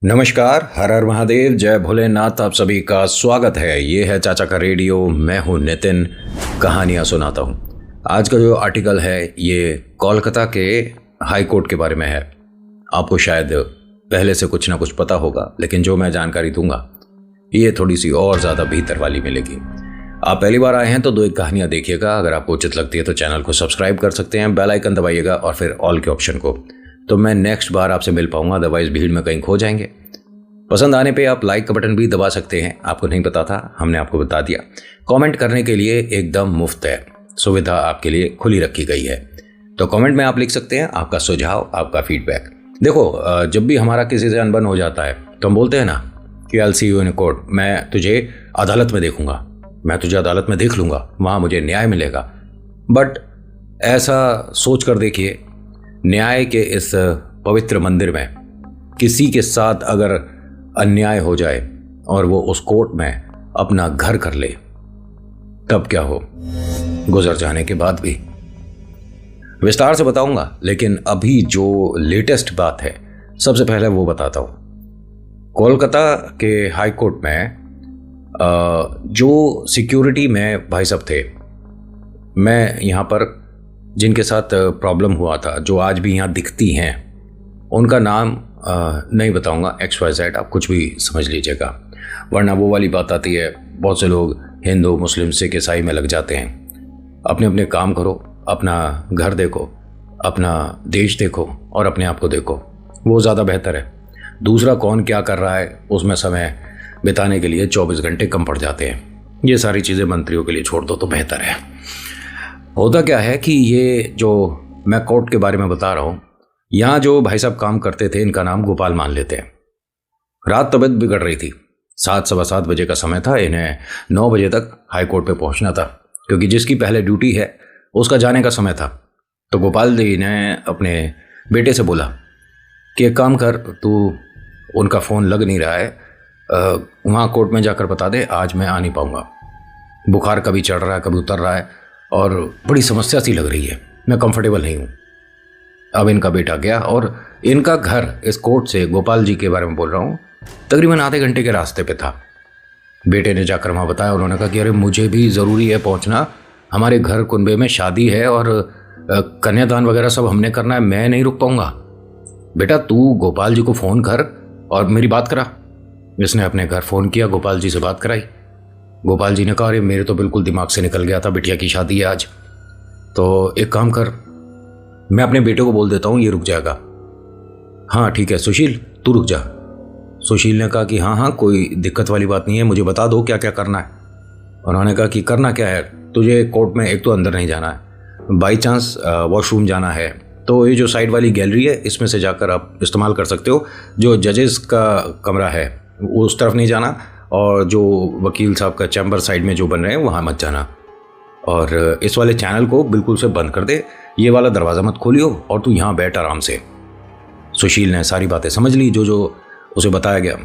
नमस्कार, हर हर महादेव, जय भोलेनाथ। आप सभी का स्वागत है। ये है चाचा का रेडियो। मैं हूँ नितिन, कहानियाँ सुनाता हूँ। आज का जो आर्टिकल है ये कोलकाता के हाई कोर्ट के बारे में है। आपको शायद पहले से कुछ ना कुछ पता होगा, लेकिन जो मैं जानकारी दूंगा ये थोड़ी सी और ज़्यादा भीतर वाली मिलेगी। आप पहली बार आए हैं तो दो एक कहानियाँ देखिएगा। अगर आपको उचित लगती है तो चैनल को सब्सक्राइब कर सकते हैं, बेल आइकन दबाइएगा और फिर ऑल के ऑप्शन को, तो मैं नेक्स्ट बार आपसे मिल पाऊंगा। अदरवाइज भीड़ में कहीं खो जाएंगे। पसंद आने पे आप लाइक का बटन भी दबा सकते हैं। आपको नहीं पता था, हमने आपको बता दिया। कमेंट करने के लिए एकदम मुफ्त है, सुविधा आपके लिए खुली रखी गई है। तो कमेंट में आप लिख सकते हैं आपका सुझाव, आपका फीडबैक। देखो, जब भी हमारा किसी से अनबन हो जाता है तो हम बोलते हैं ना कि आई सी यू इन कोर्ट, मैं तुझे अदालत में देखूंगा, मैं तुझे अदालत में देख लूंगा, वहां मुझे न्याय मिलेगा। बट ऐसा सोच कर देखिए, न्याय के इस पवित्र मंदिर में किसी के साथ अगर अन्याय हो जाए और वो उस कोर्ट में अपना घर कर ले, तब क्या हो? गुजर जाने के बाद भी विस्तार से बताऊंगा, लेकिन अभी जो लेटेस्ट बात है सबसे पहले वो बताता हूं। कोलकाता के हाई कोर्ट में जो सिक्योरिटी में भाई साहब थे, मैं यहाँ पर जिनके साथ प्रॉब्लम हुआ था, जो आज भी यहाँ दिखती हैं, उनका नाम नहीं बताऊंगा, XYZ, आप कुछ भी समझ लीजिएगा, वरना वो वाली बात आती है। बहुत से लोग हिंदू, मुस्लिम, सिख, ईसाई में लग जाते हैं। अपने अपने काम करो, अपना घर देखो, अपना देश देखो और अपने आप को देखो, वो ज़्यादा बेहतर है। दूसरा कौन क्या कर रहा है उसमें समय बिताने के लिए 24 घंटे कम पड़ जाते हैं। ये सारी चीज़ें मंत्रियों के लिए छोड़ दो तो बेहतर है। होता क्या है कि ये जो मैं कोर्ट के बारे में बता रहा हूँ, यहाँ जो भाई साहब काम करते थे, इनका नाम गोपाल मान लेते हैं। रात तबीयत बिगड़ रही थी, 7-7:15 बजे का समय था। इन्हें 9 बजे तक हाई कोर्ट पे पहुँचना था, क्योंकि जिसकी पहले ड्यूटी है उसका जाने का समय था। तो गोपाल जी ने अपने बेटे से बोला कि एक काम कर, तू, उनका फ़ोन लग नहीं रहा है, वहाँ कोर्ट में जाकर बता दे आज मैं आ नहीं पाऊँगा। बुखार कभी चढ़ रहा है कभी उतर रहा है और बड़ी समस्या सी लग रही है, मैं कंफर्टेबल नहीं हूँ। अब इनका बेटा गया और इनका घर इस कोर्ट से, गोपाल जी के बारे में बोल रहा हूँ, तकरीबन आधे घंटे के रास्ते पे था। बेटे ने जाकर वहाँ बताया। उन्होंने कहा कि अरे मुझे भी ज़रूरी है पहुँचना, हमारे घर कुनबे में शादी है और कन्यादान वगैरह सब हमने करना है, मैं नहीं रुक पाऊँगा। बेटा तू गोपाल जी को फ़ोन कर और मेरी बात करा। इसने अपने घर फ़ोन किया, गोपाल जी से बात कराई। गोपाल जी ने कहा अरे मेरे तो बिल्कुल दिमाग से निकल गया था, बिटिया की शादी है आज, तो एक काम कर, मैं अपने बेटे को बोल देता हूँ, ये रुक जाएगा। हाँ ठीक है सुशील, तू रुक जा। सुशील ने कहा कि हाँ हाँ कोई दिक्कत वाली बात नहीं है, मुझे बता दो क्या क्या करना है। उन्होंने कहा कि करना क्या है, तुझे कोर्ट में एक तो अंदर नहीं जाना है, बाई चांस वॉशरूम जाना है तो ये जो साइड वाली गैलरी है इसमें से जाकर आप इस्तेमाल कर सकते हो। जो जजेस का कमरा है उस तरफ नहीं जाना, और जो वकील साहब का चैम्बर साइड में जो बन रहे हैं वहाँ मत जाना। और इस वाले चैनल को बिल्कुल से बंद कर दे, ये वाला दरवाज़ा मत खोलियो और तू यहाँ बैठ आराम से। सुशील ने सारी बातें समझ ली जो उसे बताया गया।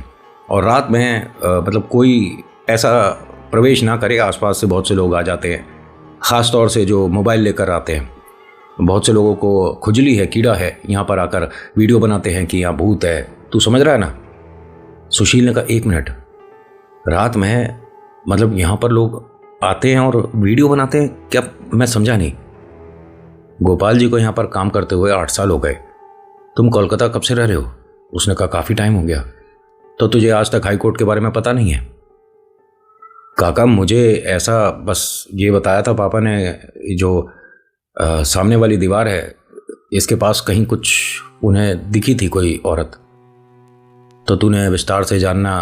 और रात में मतलब कोई ऐसा प्रवेश ना करे, आसपास से बहुत से लोग आ जाते हैं, ख़ास तौर से जो मोबाइल लेकर आते हैं। बहुत से लोगों को खुजली है, कीड़ा है, यहाँ पर आकर वीडियो बनाते हैं कि यहाँ भूत है, तू समझ रहा है ना। सुशील ने कहा 1 मिनट, रात में मतलब यहाँ पर लोग आते हैं और वीडियो बनाते हैं क्या? मैं समझा नहीं। गोपाल जी को यहाँ पर काम करते हुए 8 साल हो गए। तुम कोलकाता कब से रह रहे हो? उसने कहा काफ़ी टाइम हो गया। तो तुझे आज तक हाई कोर्ट के बारे में पता नहीं है? काका मुझे ऐसा बस ये बताया था पापा ने, जो सामने वाली दीवार है इसके पास कहीं कुछ उन्हें दिखी थी कोई औरत। तो तूने विस्तार से जानना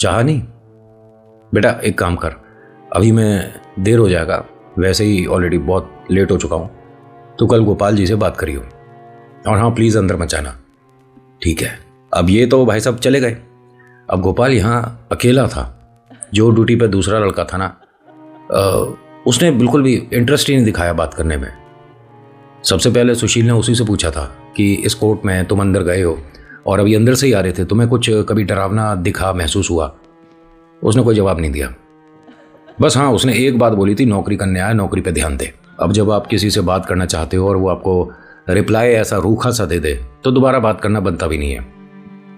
चाहा नहीं? बेटा एक काम कर, अभी मैं देर हो जाएगा, वैसे ही ऑलरेडी बहुत लेट हो चुका हूँ, तो कल गोपाल जी से बात करियो। और हाँ प्लीज़ अंदर मत जाना। ठीक है। अब ये तो भाई साहब चले गए। अब गोपाल यहाँ अकेला था। जो ड्यूटी पे दूसरा लड़का था ना, उसने बिल्कुल भी इंटरेस्ट ही नहीं दिखाया बात करने में। सबसे पहले सुशील ने उसी से पूछा था कि इस कोर्ट में तुम अंदर गए हो और अभी अंदर से ही आ रहे थे, तुम्हें कुछ कभी डरावना दिखा, महसूस हुआ? उसने कोई जवाब नहीं दिया। बस हाँ उसने एक बात बोली थी, नौकरी करने आया, नौकरी पे ध्यान दे। अब जब आप किसी से बात करना चाहते हो और वो आपको रिप्लाई ऐसा रूखा सा दे दे तो दोबारा बात करना बनता भी नहीं है।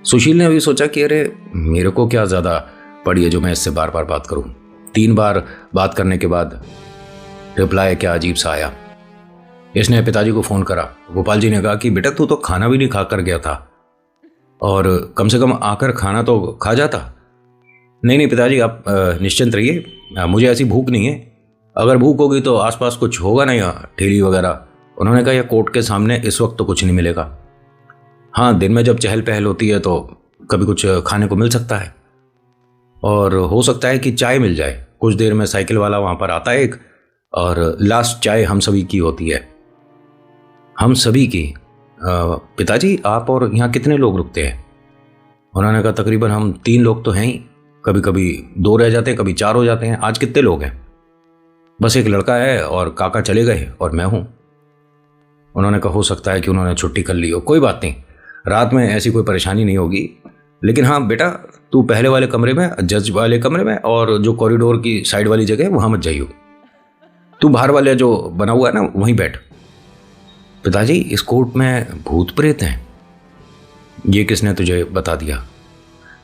सुशील ने अभी सोचा कि अरे मेरे को क्या ज़्यादा पड़ी है जो मैं इससे बार बार बात करूं। 3 बार बात करने के बाद रिप्लाई क्या अजीब सा आया। इसने पिताजी को फ़ोन करा। गोपाल जी ने कहा कि बेटा तू तो खाना भी नहीं खा कर गया था और कम से कम आकर खाना तो खा जाता। नहीं नहीं पिताजी आप निश्चिंत रहिए, मुझे ऐसी भूख नहीं है। अगर भूख होगी तो आसपास कुछ होगा ना यहाँ ठेली वगैरह। उन्होंने कहा यह कोर्ट के सामने इस वक्त तो कुछ नहीं मिलेगा। हाँ दिन में जब चहल पहल होती है तो कभी कुछ खाने को मिल सकता है और हो सकता है कि चाय मिल जाए। कुछ देर में साइकिल वाला वहाँ पर आता है एक, और लास्ट चाय हम सभी की होती है। हम सभी की? पिताजी आप और यहाँ कितने लोग रुकते हैं? उन्होंने कहा तकरीबन हम 3 लोग तो हैं ही, कभी कभी 2 रह जाते हैं, कभी 4 हो जाते हैं। आज कितने लोग हैं? बस एक लड़का है और काका चले गए और मैं हूँ। उन्होंने कहा हो सकता है कि उन्होंने छुट्टी कर ली हो, कोई बात नहीं, रात में ऐसी कोई परेशानी नहीं होगी। लेकिन हाँ बेटा तू पहले वाले कमरे में, जज वाले कमरे में, और जो कॉरिडोर की साइड वाली जगह है वहाँ मत जाइयो। तू बाहर वाले जो बना हुआ है ना वहीं बैठ। पिताजी इस कोर्ट में भूत प्रेत हैं? ये किसने तुझे बता दिया?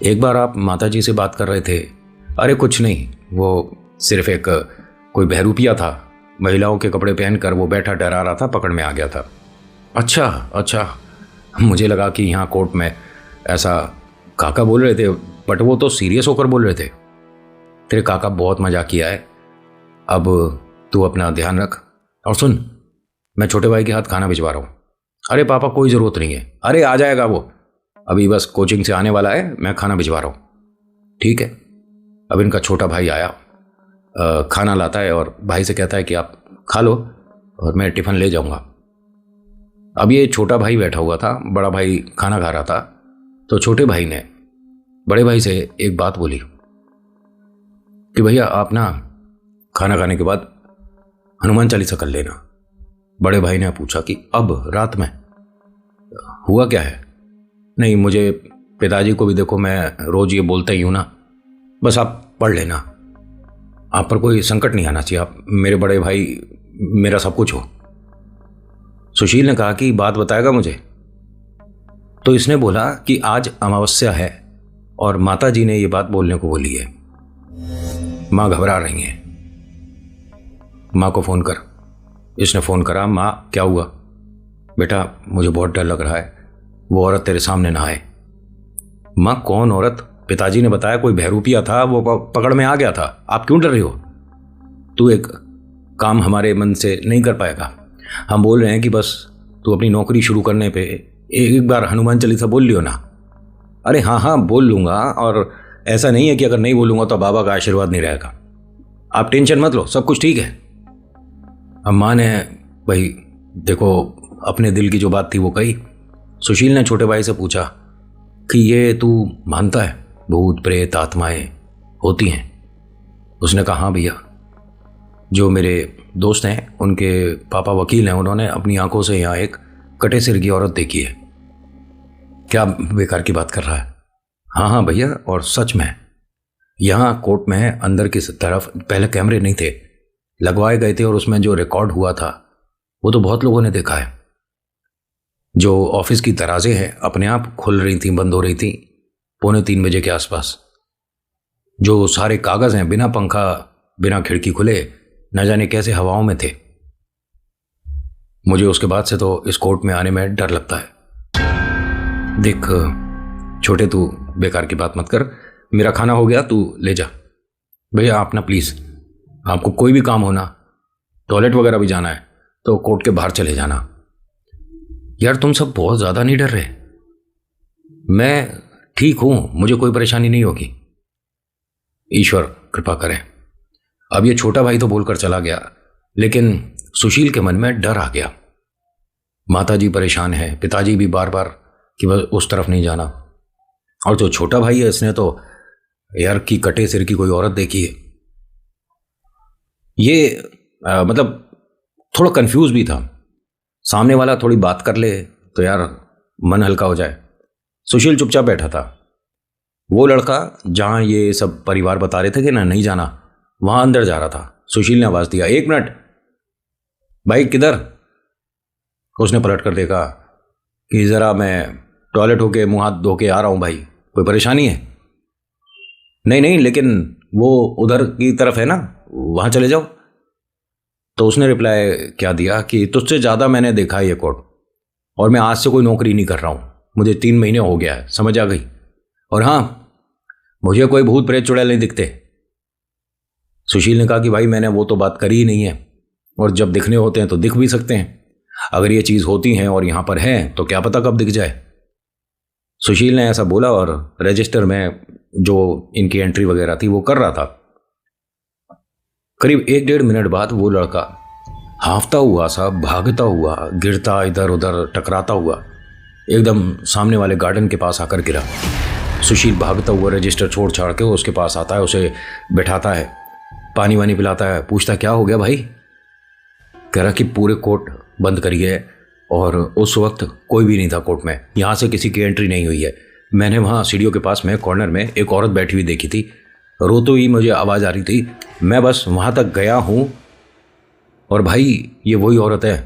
एक बार आप माताजी से बात कर रहे थे। अरे कुछ नहीं, वो सिर्फ एक कोई बहरूपिया था, महिलाओं के कपड़े पहनकर वो बैठा डरा रहा था, पकड़ में आ गया था। अच्छा अच्छा, मुझे लगा कि यहाँ कोर्ट में ऐसा काका बोल रहे थे, बट वो तो सीरियस होकर बोल रहे थे। तेरे काका बहुत मजाक किया है, अब तू अपना ध्यान रख। और सुन, मैं छोटे भाई के हाथ खाना भिजवा रहा हूँ। अरे पापा कोई ज़रूरत नहीं है, अरे आ जाएगा वो, अभी बस कोचिंग से आने वाला है, मैं खाना भिजवा रहा हूँ। ठीक है। अब इनका छोटा भाई आया, खाना लाता है और भाई से कहता है कि आप खा लो और मैं टिफ़िन ले जाऊँगा। अब ये छोटा भाई बैठा हुआ था, बड़ा भाई खाना खा रहा था, तो छोटे भाई ने बड़े भाई से एक बात बोली कि भैया आप ना खाना खाने के बाद हनुमान चालीसा कर लेना। बड़े भाई ने पूछा कि अब रात में? हुआ क्या है? नहीं मुझे, पिताजी को भी देखो मैं रोज ये बोलता ही हूं ना, बस आप पढ़ लेना, आप पर कोई संकट नहीं आना चाहिए, आप मेरे बड़े भाई, मेरा सब कुछ हो। सुशील ने कहा कि बात बताएगा मुझे? तो इसने बोला कि आज अमावस्या है और माता जी ने ये बात बोलने को बोली है, माँ घबरा रही हैं, माँ को फोन कर। इसने फोन करा। माँ क्या हुआ? बेटा मुझे बहुत डर लग रहा है, वो औरत तेरे सामने ना आए। माँ कौन औरत? पिताजी ने बताया कोई बहरूपिया था, वो पकड़ में आ गया था, आप क्यों डर रही हो? तू एक काम हमारे मन से नहीं कर पाएगा, हम बोल रहे हैं कि बस तू अपनी नौकरी शुरू करने पे एक बार हनुमान चालीसा बोल लियो ना। अरे हाँ हाँ बोल लूँगा, और ऐसा नहीं है कि अगर नहीं बोलूँगा तो बाबा का आशीर्वाद नहीं रहेगा, आप टेंशन मत लो, सब कुछ ठीक है। अम्मा ने भाई देखो अपने दिल की जो बात थी वो कही। सुशील ने छोटे भाई से पूछा कि ये तू मानता है भूत प्रेत आत्माएं होती हैं? उसने कहा हाँ भैया, जो मेरे दोस्त हैं उनके पापा वकील हैं, उन्होंने अपनी आंखों से यहाँ एक कटे सिर की औरत देखी है। क्या बेकार की बात कर रहा है? हाँ हाँ भैया, और सच में यहाँ कोर्ट में अंदर की तरफ पहले कैमरे नहीं थे, लगवाए गए थे, और उसमें जो रिकॉर्ड हुआ था वो तो बहुत लोगों ने देखा है। जो ऑफिस की दराजें हैं अपने आप खुल रही थी, बंद हो रही थी 2:45 बजे के आसपास। जो सारे कागज हैं बिना पंखा बिना खिड़की खुले न जाने कैसे हवाओं में थे। मुझे उसके बाद से तो इस कोर्ट में आने में डर लगता है। देख छोटे, तू बेकार की बात मत कर, मेरा खाना हो गया, तू ले जा। भैया आप ना प्लीज़, आपको कोई भी काम होना, टॉयलेट वगैरह भी जाना है तो कोर्ट के बाहर चले जाना। यार तुम सब बहुत ज़्यादा नहीं डर रहे? मैं ठीक हूँ, मुझे कोई परेशानी नहीं होगी, ईश्वर कृपा करें। अब ये छोटा भाई तो बोलकर चला गया, लेकिन सुशील के मन में डर आ गया। माताजी परेशान है, पिताजी भी बार बार कि बस उस तरफ नहीं जाना, और जो छोटा भाई है इसने तो यार की कटे सिर की कोई औरत देखी है। ये मतलब थोड़ा कंफ्यूज भी था। सामने वाला थोड़ी बात कर ले तो यार मन हल्का हो जाए। सुशील चुपचाप बैठा था। वो लड़का जहां ये सब परिवार बता रहे थे कि ना नहीं जाना, वहां अंदर जा रहा था। सुशील ने आवाज दिया, 1 मिनट भाई किधर? उसने पलट कर देखा कि जरा मैं टॉयलेट होके मुंह हाथ धो के आ रहा हूँ भाई, कोई परेशानी है? नहीं नहीं, लेकिन वो उधर की तरफ है ना, वहाँ चले जाओ। तो उसने रिप्लाई क्या दिया कि तुझसे ज़्यादा मैंने देखा है ये कोर्ट, और मैं आज से कोई नौकरी नहीं कर रहा हूँ, मुझे 3 महीने हो गया है, समझ आ गई? और हाँ, मुझे कोई भूत प्रेत चुड़ैल नहीं दिखते। सुशील ने कहा कि भाई मैंने वो तो बात करी ही नहीं है, और जब दिखने होते हैं तो दिख भी सकते हैं। अगर ये चीज़ होती हैं और यहाँ पर हैं तो क्या पता कब दिख जाए। सुशील ने ऐसा बोला और रजिस्टर में जो इनकी एंट्री वगैरह थी वो कर रहा था। करीब 1-1.5 मिनट बाद वो लड़का हांफता हुआ सा, भागता हुआ, गिरता, इधर उधर टकराता हुआ एकदम सामने वाले गार्डन के पास आकर गिरा। सुशील भागता हुआ रजिस्टर छोड़ छाड़ के उसके पास आता है, उसे बैठाता है, पानी वानी पिलाता है, पूछता क्या हो गया भाई? कह रहा कि पूरे कोर्ट बंद करी है और उस वक्त कोई भी नहीं था कोर्ट में, यहाँ से किसी की एंट्री नहीं हुई है। मैंने वहाँ सीढ़ियों के पास में कॉर्नर में एक औरत बैठी हुई देखी थी, रोते हुई मुझे आवाज़ आ रही थी, मैं बस वहाँ तक गया हूँ और भाई ये वही औरत है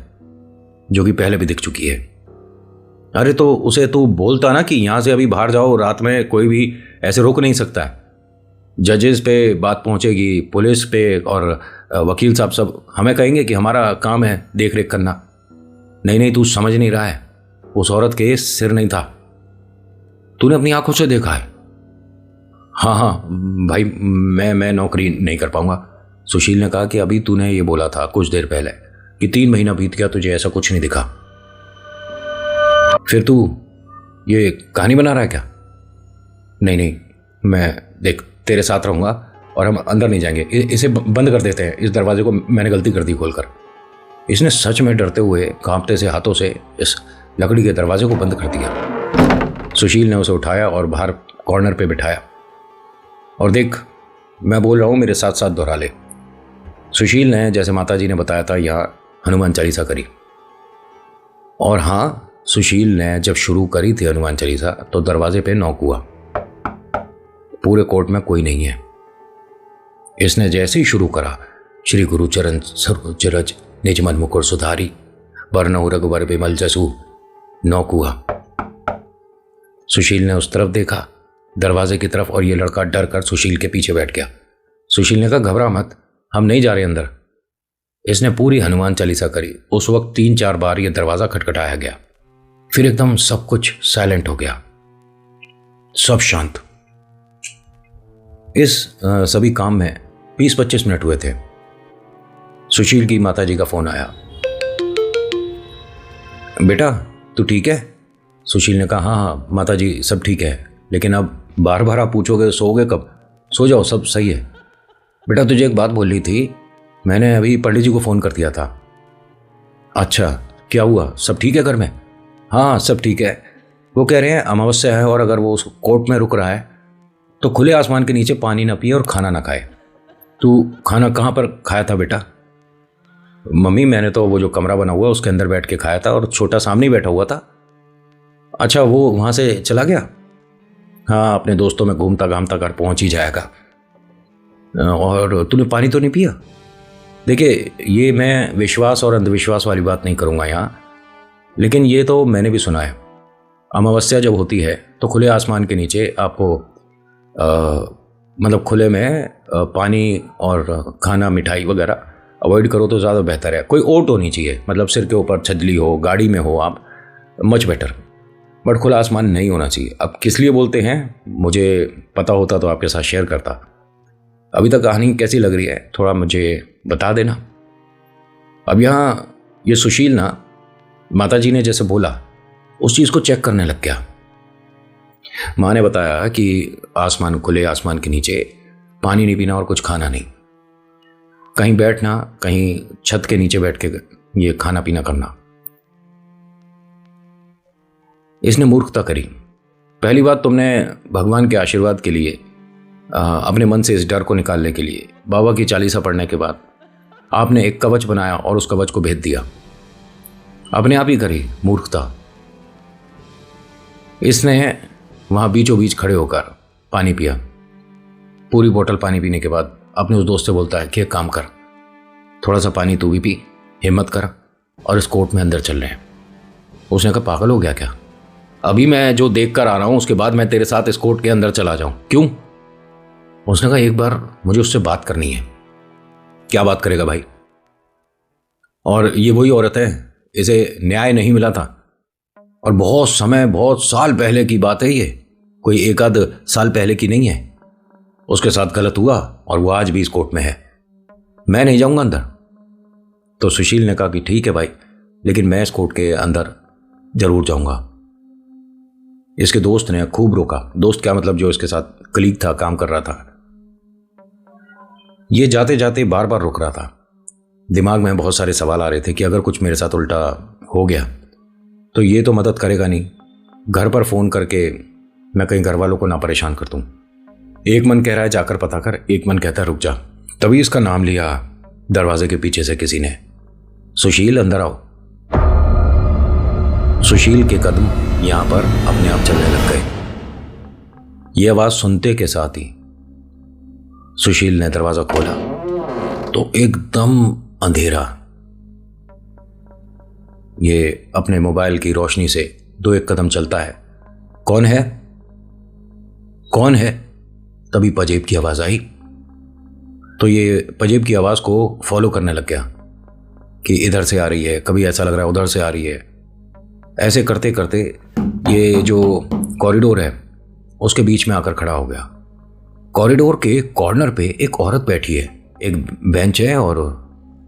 जो कि पहले भी दिख चुकी है। अरे तो उसे तू बोलता ना कि यहाँ से अभी बाहर जाओ, रात में कोई भी ऐसे रोक नहीं सकता है। जजेस पे बात पहुँचेगी, पुलिस पे, और वकील साहब सब हमें कहेंगे कि हमारा काम है देख रेख करना। नहीं नहीं, तू समझ नहीं रहा है, उस औरत के सिर नहीं था, तूने अपनी आंखों से देखा है। हाँ हाँ भाई, मैं नौकरी नहीं कर पाऊंगा। सुशील ने कहा कि अभी तूने ये बोला था कुछ देर पहले कि 3 महीना बीत गया, तुझे ऐसा कुछ नहीं दिखा, फिर तू ये कहानी बना रहा है क्या? नहीं नहीं, मैं देख तेरे साथ रहूंगा और हम अंदर नहीं जाएंगे, इसे बंद कर देते हैं, इस दरवाजे को मैंने गलती कर दी खोलकर। इसने सच में डरते हुए कांपते से हाथों से इस लकड़ी के दरवाजे को बंद कर दिया। सुशील ने उसे उठाया और बाहर कॉर्नर पे बिठाया, और देख मैं बोल रहा हूँ मेरे साथ साथ दोहरा ले। सुशील ने जैसे माताजी ने बताया था यहाँ हनुमान चालीसा करी, और हाँ, सुशील ने जब शुरू करी थी हनुमान चालीसा तो दरवाजे पे नॉक हुआ। पूरे कोर्ट में कोई नहीं है। इसने जैसे ही शुरू करा, श्री गुरु चरण सरोज रज निज मन मुकुर सुधारी बरनऊ रघुबर बिमल जसु, नॉक हुआ। सुशील ने उस तरफ देखा, दरवाजे की तरफ, और ये लड़का डर कर सुशील के पीछे बैठ गया। सुशील ने कहा घबरा मत, हम नहीं जा रहे अंदर। इसने पूरी हनुमान चालीसा करी। उस वक्त 3-4 बार ये दरवाजा खटखटाया गया, फिर एकदम सब कुछ साइलेंट हो गया, सब शांत। इस सभी काम में 20-25 मिनट हुए थे। सुशील की माताजी का फोन आया। बेटा तू ठीक है? सुशील ने कहा हाँ हाँ माताजी सब ठीक है, लेकिन अब बार बार आप पूछोगे सोओगे कब? सो जाओ, सब सही है। बेटा तुझे एक बात बोलनी थी, मैंने अभी पंडित जी को फ़ोन कर दिया था। अच्छा क्या हुआ, सब ठीक है घर में? हाँ सब ठीक है, वो कह रहे हैं अमावस्या है और अगर वो उस कोर्ट में रुक रहा है तो खुले आसमान के नीचे पानी ना पिए और खाना ना खाए। तू खाना कहाँ पर खाया था बेटा? मम्मी मैंने तो वो जो कमरा बना हुआ उसके अंदर बैठ के खाया था, और छोटा सामने ही बैठा हुआ था। अच्छा वो वहाँ से चला गया? हाँ अपने दोस्तों में घूमता घामता घर पहुँच ही जाएगा। और तूने पानी तो नहीं पिया? देखिए ये मैं विश्वास और अंधविश्वास वाली बात नहीं करूँगा यहाँ, लेकिन ये तो मैंने भी सुना है, अमावस्या जब होती है तो खुले आसमान के नीचे आपको मतलब खुले में पानी और खाना मिठाई वगैरह अवॉइड करो तो ज़्यादा बेहतर है। कोई ओट होनी चाहिए, मतलब सिर के ऊपर छजली हो, गाड़ी में हो आप, मच बेटर, बट खुला आसमान नहीं होना चाहिए। अब किस लिए बोलते हैं मुझे पता होता तो आपके साथ शेयर करता। अभी तक कहानी कैसी लग रही है थोड़ा मुझे बता देना। अब यहाँ ये सुशील ना माताजी ने जैसे बोला उस चीज़ को चेक करने लग गया। माँ ने बताया कि आसमान, खुले आसमान के नीचे पानी नहीं पीना और कुछ खाना नहीं, कहीं बैठना, कहीं छत के नीचे बैठ के ये खाना पीना करना। इसने मूर्खता करी। पहली बात, तुमने भगवान के आशीर्वाद के लिए अपने मन से इस डर को निकालने के लिए बाबा की चालीसा पढ़ने के बाद आपने एक कवच बनाया और उस कवच को भेद दिया, अपने आप ही करी मूर्खता। इसने वहाँ बीचों बीच खड़े होकर पानी पिया। पूरी बोतल पानी पीने के बाद अपने उस दोस्त से बोलता है कि एक काम कर, थोड़ा सा पानी तू भी पी, हिम्मत कर, और इस कोर्ट में अंदर चल रहे हैं। उसने कहा पागल हो गया क्या? अभी मैं जो देख कर आ रहा हूं उसके बाद मैं तेरे साथ इस कोर्ट के अंदर चला जाऊं, क्यों? उसने कहा एक बार मुझे उससे बात करनी है। क्या बात करेगा भाई? और ये वही औरत है, इसे न्याय नहीं मिला था और बहुत समय, बहुत साल पहले की बात है, ये कोई एक आध साल पहले की नहीं है। उसके साथ गलत हुआ और वो आज भी इस कोर्ट में है। मैं नहीं जाऊंगा अंदर। तो सुशील ने कहा कि ठीक है भाई, लेकिन मैं इस कोर्ट के अंदर जरूर जाऊंगा। इसके दोस्त ने खूब रोका। दोस्त क्या मतलब, जो इसके साथ कलीग था, काम कर रहा था। ये जाते जाते बार बार रुक रहा था। दिमाग में बहुत सारे सवाल आ रहे थे कि अगर कुछ मेरे साथ उल्टा हो गया तो ये तो मदद करेगा नहीं। घर पर फोन करके मैं कहीं घर वालों को ना परेशान कर दूं। एक मन कह रहा है जाकर पता कर, एक मन कहता है रुक जा। तभी इसका नाम लिया दरवाजे के पीछे से किसी ने, सुशील अंदर आओ। सुशील के कदम यहां पर अपने आप चलने लग गए। यह आवाज सुनते के साथ ही सुशील ने दरवाजा खोला तो एकदम अंधेरा। ये अपने मोबाइल की रोशनी से दो एक कदम चलता है। कौन है, कौन है? तभी पजेब की आवाज आई। तो ये पजेब की आवाज को फॉलो करने लग गया कि इधर से आ रही है, कभी ऐसा लग रहा है उधर से आ रही है। ऐसे करते करते ये जो कॉरिडोर है उसके बीच में आकर खड़ा हो गया। कॉरिडोर के कॉर्नर पे एक औरत बैठी है, एक बेंच है और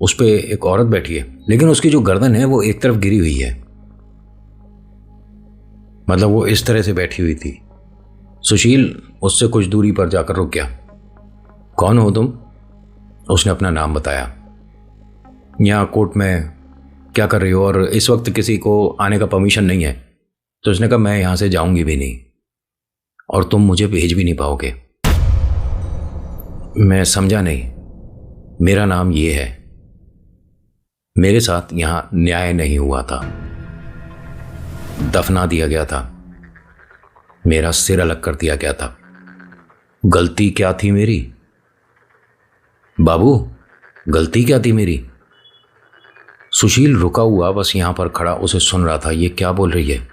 उस पे एक औरत बैठी है, लेकिन उसकी जो गर्दन है वो एक तरफ गिरी हुई है, मतलब वो इस तरह से बैठी हुई थी। सुशील उससे कुछ दूरी पर जाकर रुक गया। कौन हो तुम? उसने अपना नाम बताया। यहाँ कोर्ट में क्या कर रही हो और इस वक्त किसी को आने का परमिशन नहीं है। तो उसने कहा मैं यहां से जाऊंगी भी नहीं और तुम मुझे भेज भी नहीं पाओगे। मैं समझा नहीं। मेरा नाम ये है, मेरे साथ यहां न्याय नहीं हुआ था, दफना दिया गया था, मेरा सिर अलग कर दिया गया था। गलती क्या थी मेरी बाबू, गलती क्या थी मेरी? सुशील रुका हुआ बस यहां पर खड़ा उसे सुन रहा था। ये क्या बोल रही है?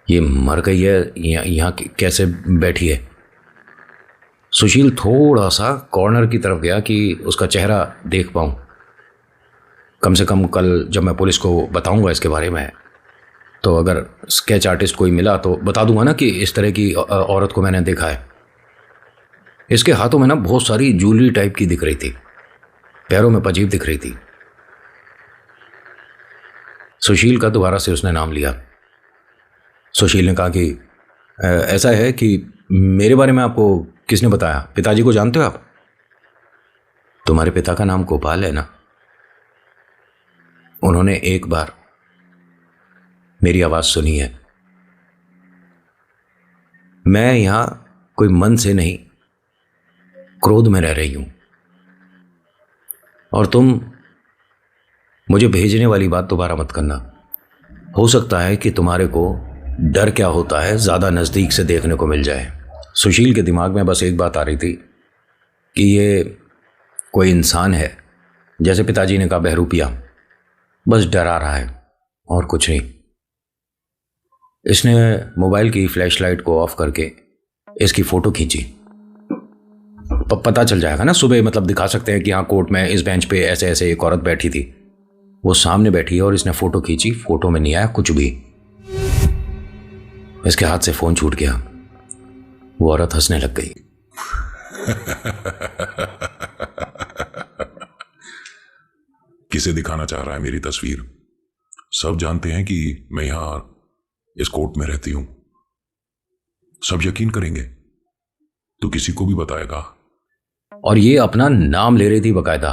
ये मर गई है, यहां कैसे बैठी है? सुशील थोड़ा सा कॉर्नर की तरफ गया कि उसका चेहरा देख पाऊं। कम से कम कल जब मैं पुलिस को बताऊंगा इसके बारे में, तो अगर स्केच आर्टिस्ट कोई मिला तो बता दूंगा ना कि इस तरह की औरत को मैंने देखा है। इसके हाथों में ना बहुत सारी ज्वेलरी टाइप की दिख रही थी, पैरों में पजीब दिख रही थी। सुशील का दोबारा से उसने नाम लिया। सुशील ने कहा कि ऐसा है कि मेरे बारे में आपको किसने बताया? पिताजी को जानते हो आप? तुम्हारे पिता का नाम गोपाल है ना? उन्होंने एक बार मेरी आवाज सुनी है। मैं यहां कोई मन से नहीं, क्रोध में रह रही हूं और तुम मुझे भेजने वाली बात दोबारा मत करना। हो सकता है कि तुम्हारे को डर क्या होता है ज़्यादा नज़दीक से देखने को मिल जाए। सुशील के दिमाग में बस एक बात आ रही थी कि ये कोई इंसान है, जैसे पिताजी ने कहा बहरूपिया, बस डरा रहा है और कुछ नहीं। इसने मोबाइल की फ्लैशलाइट को ऑफ करके इसकी फ़ोटो खींची। पता चल जाएगा ना सुबह, मतलब दिखा सकते हैं कि हाँ कोर्ट में इस बेंच पे ऐसे ऐसे एक औरत बैठी थी। वो सामने बैठी है और इसने फ़ोटो खींची। फ़ोटो में नहीं आया कुछ भी। इसके हाथ से फ़ोन छूट गया। वो औरत हंसने लग गई। किसे दिखाना चाह रहा है मेरी तस्वीर? सब जानते हैं कि मैं यहां इस कोर्ट में रहती हूं। सब यकीन करेंगे तो किसी को भी बताएगा। और ये अपना नाम ले रही थी बकायदा।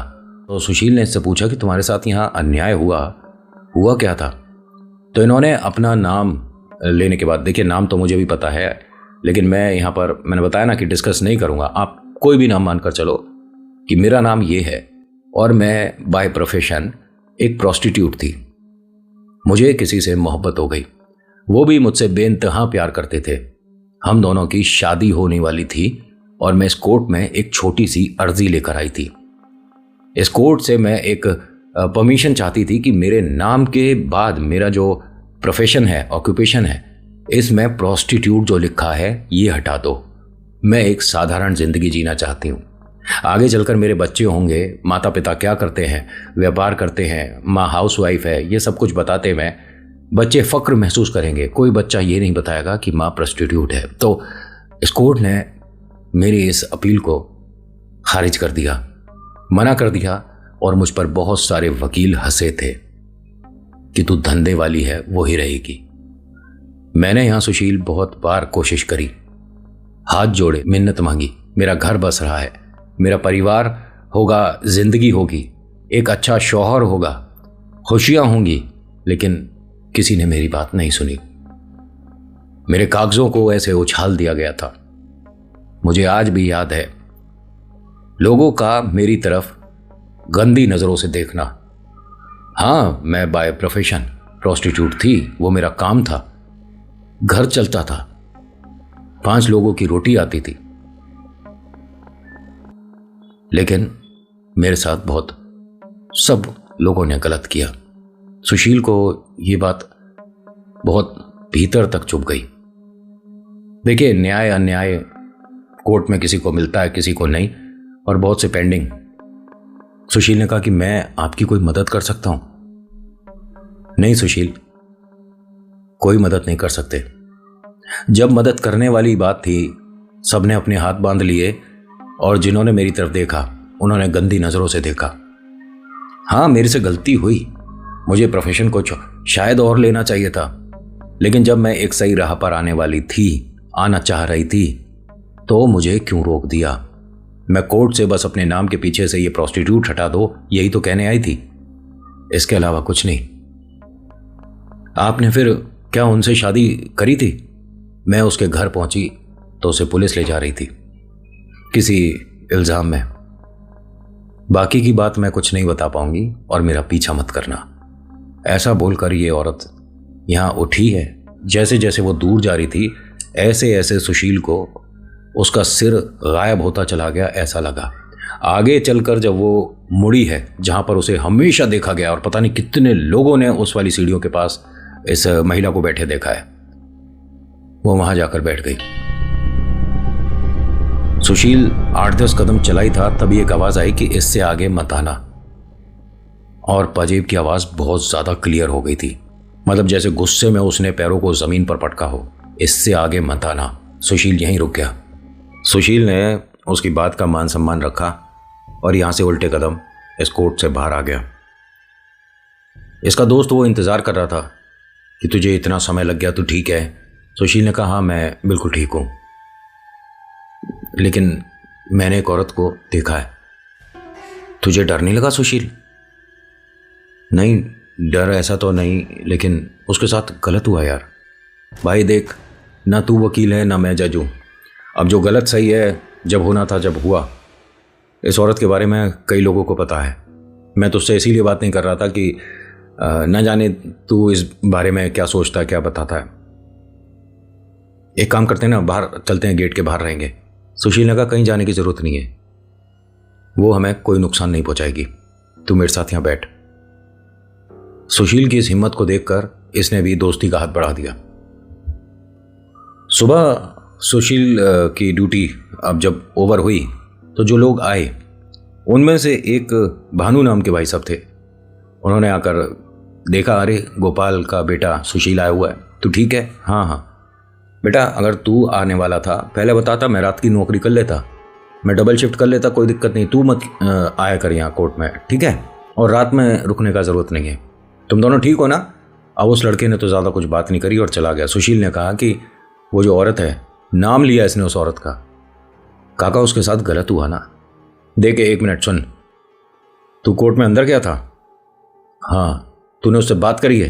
तो सुशील ने इससे पूछा कि तुम्हारे साथ यहाँ अन्याय हुआ क्या था? तो इन्होंने अपना नाम लेने के बाद, देखिए नाम तो मुझे भी पता है, लेकिन मैं यहाँ पर मैंने बताया ना कि डिस्कस नहीं करूँगा। आप कोई भी नाम मानकर चलो कि मेरा नाम ये है और मैं बाय प्रोफेशन एक प्रोस्टिट्यूट थी। मुझे किसी से मोहब्बत हो गई, वो भी मुझसे बेइंतहा प्यार करते थे। हम दोनों की शादी होने वाली थी और मैं इस कोर्ट में एक छोटी सी अर्जी लेकर आई थी। इस कोर्ट से मैं एक परमिशन चाहती थी कि मेरे नाम के बाद मेरा जो प्रोफेशन है, ऑक्यूपेशन है, इसमें प्रोस्टिट्यूट जो लिखा है ये हटा दो। मैं एक साधारण जिंदगी जीना चाहती हूँ। आगे चलकर मेरे बच्चे होंगे, माता पिता क्या करते हैं, व्यापार करते हैं, माँ हाउसवाइफ है, ये सब कुछ बताते हुए बच्चे फक्र महसूस करेंगे। कोई बच्चा ये नहीं बताएगा कि माँ प्रोस्टिट्यूट है। तो इस कोर्ट ने मेरी इस अपील को खारिज कर दिया, मना कर दिया, और मुझ पर बहुत सारे वकील हंसे थे कि तू धंधे वाली है, वो ही रहेगी। मैंने यहां सुशील बहुत बार कोशिश करी, हाथ जोड़े, मिन्नत मांगी। मेरा घर बस रहा है, मेरा परिवार होगा, जिंदगी होगी, एक अच्छा शौहर होगा, खुशियां होंगी, लेकिन किसी ने मेरी बात नहीं सुनी। मेरे कागजों को ऐसे उछाल दिया गया था। मुझे आज भी याद है लोगों का मेरी तरफ गंदी नजरों से देखना। हाँ, मैं बाय प्रोफेशन प्रोस्टिट्यूट थी, वो मेरा काम था, घर चलता था, 5 लोगों की रोटी आती थी। लेकिन मेरे साथ बहुत सब लोगों ने गलत किया। सुशील को ये बात बहुत भीतर तक चुभ गई। देखिए, न्याय अन्याय कोर्ट में किसी को मिलता है, किसी को नहीं, और बहुत से पेंडिंग। सुशील ने कहा कि मैं आपकी कोई मदद कर सकता हूं। नहीं सुशील, कोई मदद नहीं कर सकते। जब मदद करने वाली बात थी, सबने अपने हाथ बांध लिए, और जिन्होंने मेरी तरफ देखा उन्होंने गंदी नजरों से देखा। हाँ, मेरे से गलती हुई, मुझे प्रोफेशन को शायद और लेना चाहिए था, लेकिन जब मैं एक सही राह पर आने वाली थी, आना चाह रही थी, तो मुझे क्यों रोक दिया? मैं कोर्ट से बस अपने नाम के पीछे से ये प्रोस्टिट्यूट हटा दो, यही तो कहने आई थी, इसके अलावा कुछ नहीं। आपने फिर क्या उनसे शादी करी थी? मैं उसके घर पहुंची तो उसे पुलिस ले जा रही थी किसी इल्जाम में। बाकी की बात मैं कुछ नहीं बता पाऊंगी और मेरा पीछा मत करना। ऐसा बोलकर ये औरत यहां उठी है। जैसे जैसे वो दूर जा रही थी, ऐसे ऐसे सुशील को उसका सिर गायब होता चला गया, ऐसा लगा। आगे चलकर जब वो मुड़ी है जहां पर उसे हमेशा देखा गया, और पता नहीं कितने लोगों ने उस वाली सीढ़ियों के पास इस महिला को बैठे देखा है, वो वहां जाकर बैठ गई। सुशील 8-10 कदम चला ही था, तभी एक आवाज आई कि इससे आगे मत आना। और पाजेब की आवाज बहुत ज्यादा क्लियर हो गई थी, मतलब जैसे गुस्से में उसने पैरों को जमीन पर पटका हो। इससे आगे मत आना। सुशील यहीं रुक गया। सुशील ने उसकी बात का मान सम्मान रखा और यहां से उल्टे कदम इस कोर्ट से बाहर आ गया। इसका दोस्त वो इंतजार कर रहा था कि तुझे इतना समय लग गया, तू ठीक है? सुशील ने कहा, हाँ मैं बिल्कुल ठीक हूं, लेकिन मैंने एक औरत को देखा है। तुझे डर नहीं लगा सुशील? नहीं, डर ऐसा तो नहीं, लेकिन उसके साथ गलत हुआ यार। भाई देख, ना तू वकील है ना मैं जज हूं। अब जो गलत सही है, जब होना था जब हुआ। इस औरत के बारे में कई लोगों को पता है। मैं तुझसे इसीलिए बात नहीं कर रहा था कि न जाने तू इस बारे में क्या सोचता है, क्या बताता है। एक काम करते हैं ना, बाहर चलते हैं, गेट के बाहर रहेंगे। सुशील ने कहा, कहीं जाने की जरूरत नहीं है, वो हमें कोई नुकसान नहीं पहुंचाएगी, तू मेरे साथ यहां बैठ। सुशील की इस हिम्मत को देखकर इसने भी दोस्ती का हाथ बढ़ा दिया। सुबह सुशील की ड्यूटी अब जब ओवर हुई तो जो लोग आए उनमें से एक भानु नाम के भाई साहब थे। उन्होंने आकर देखा, अरे गोपाल का बेटा सुशील आया हुआ है, तू ठीक है? हाँ हाँ बेटा, अगर तू आने वाला था पहले बताता, मैं रात की नौकरी कर लेता, मैं डबल शिफ्ट कर लेता, कोई दिक्कत नहीं। तू मत आया कर यहाँ कोर्ट में, ठीक है? और रात में रुकने का ज़रूरत नहीं है। तुम दोनों ठीक हो ना? अब उस लड़के ने तो ज़्यादा कुछ बात नहीं करी और चला गया। सुशील ने कहा कि वो जो औरत है, नाम लिया इसने उस औरत का, काका उसके साथ गलत हुआ ना? देख, 1 मिनट सुन, तू कोर्ट में अंदर गया था? हाँ। तूने उससे बात करी है?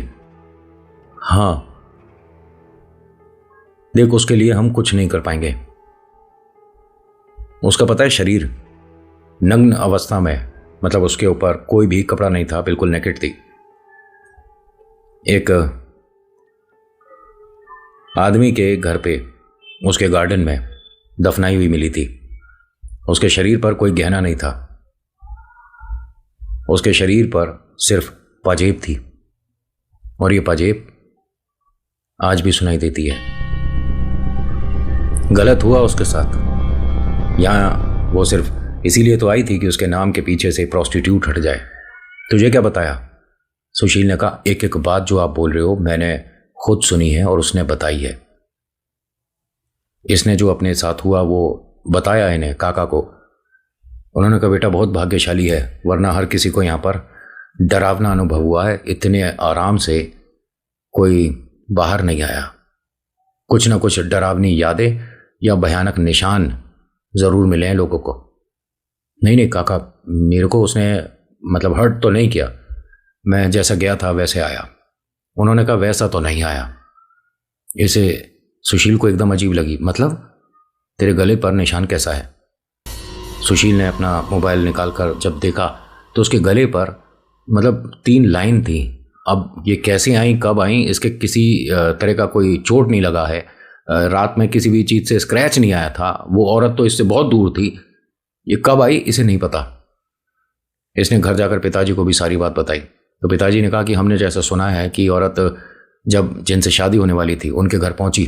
हाँ। देख, उसके लिए हम कुछ नहीं कर पाएंगे। उसका पता है, शरीर नग्न अवस्था में, मतलब उसके ऊपर कोई भी कपड़ा नहीं था, बिल्कुल नेकेड थी। एक आदमी के घर पे उसके गार्डन में दफनाई हुई मिली थी। उसके शरीर पर कोई गहना नहीं था, उसके शरीर पर सिर्फ पाजेब थी, और ये पाजेब आज भी सुनाई देती है। गलत हुआ उसके साथ। यहाँ वो सिर्फ इसीलिए तो आई थी कि उसके नाम के पीछे से प्रोस्टिट्यूट हट जाए। तुझे क्या बताया? सुशील ने कहा, एक एक बात जो आप बोल रहे हो मैंने खुद सुनी है और उसने बताई है। इसने जो अपने साथ हुआ वो बताया इन्हें, काका को। उन्होंने कहा, बेटा बहुत भाग्यशाली है, वरना हर किसी को यहाँ पर डरावना अनुभव हुआ है। इतने आराम से कोई बाहर नहीं आया। कुछ ना कुछ डरावनी यादें या भयानक निशान ज़रूर मिले हैं लोगों को। नहीं नहीं काका, मेरे को उसने मतलब हर्ट तो नहीं किया, मैं जैसा गया था वैसे आया। उन्होंने कहा, वैसा तो नहीं आया। इसे सुशील को एकदम अजीब लगी। मतलब तेरे गले पर निशान कैसा है? सुशील ने अपना मोबाइल निकाल कर जब देखा तो उसके गले पर मतलब 3 लाइन थी। अब ये कैसे आई, कब आई, इसके किसी तरह का कोई चोट नहीं लगा है, रात में किसी भी चीज़ से स्क्रैच नहीं आया था। वो औरत तो इससे बहुत दूर थी, ये कब आई इसे नहीं पता। इसने घर जाकर पिताजी को भी सारी बात बताई। तो पिताजी ने कहा कि हमने जैसा सुना है कि औरत जब जिनसे शादी होने वाली थी उनके घर पहुंची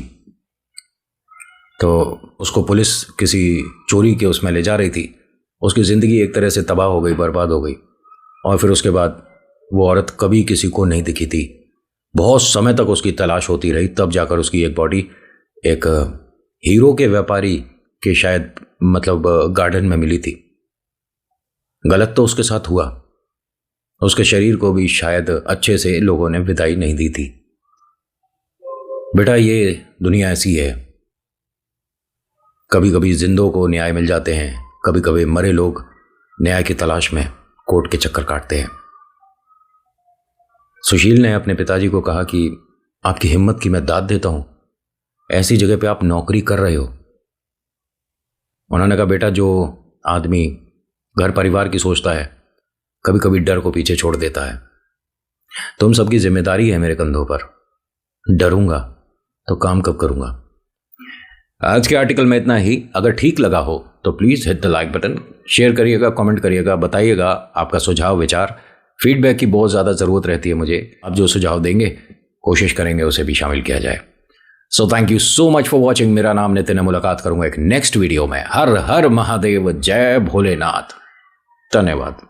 तो उसको पुलिस किसी चोरी के उसमें ले जा रही थी। उसकी ज़िंदगी एक तरह से तबाह हो गई, बर्बाद हो गई। और फिर उसके बाद वो औरत कभी किसी को नहीं दिखी थी। बहुत समय तक उसकी तलाश होती रही, तब जाकर उसकी एक बॉडी एक हीरो के व्यापारी के शायद मतलब गार्डन में मिली थी। गलत तो उसके साथ हुआ, उसके शरीर को भी शायद अच्छे से लोगों ने विदाई नहीं दी थी। बेटा ये दुनिया ऐसी है, कभी कभी जिंदों को न्याय मिल जाते हैं, कभी कभी मरे लोग न्याय की तलाश में कोर्ट के चक्कर काटते हैं। सुशील ने अपने पिताजी को कहा कि आपकी हिम्मत की मैं दाद देता हूं, ऐसी जगह पे आप नौकरी कर रहे हो। उन्होंने कहा, बेटा जो आदमी घर परिवार की सोचता है कभी कभी डर को पीछे छोड़ देता है। तुम सबकी जिम्मेदारी है मेरे कंधों पर, डरूंगा तो काम कब करूंगा। आज के आर्टिकल में इतना ही। अगर ठीक लगा हो तो please hit the like button, share करिएगा, कमेंट करिएगा, बताइएगा आपका सुझाव विचार। फीडबैक की बहुत ज़्यादा ज़रूरत रहती है मुझे। आप जो सुझाव देंगे कोशिश करेंगे उसे भी शामिल किया जाए। So thank you so much for watching. मेरा नाम नितिन है। मुलाकात करूंगा एक नेक्स्ट वीडियो में। हर हर महादेव, जय भोलेनाथ। धन्यवाद।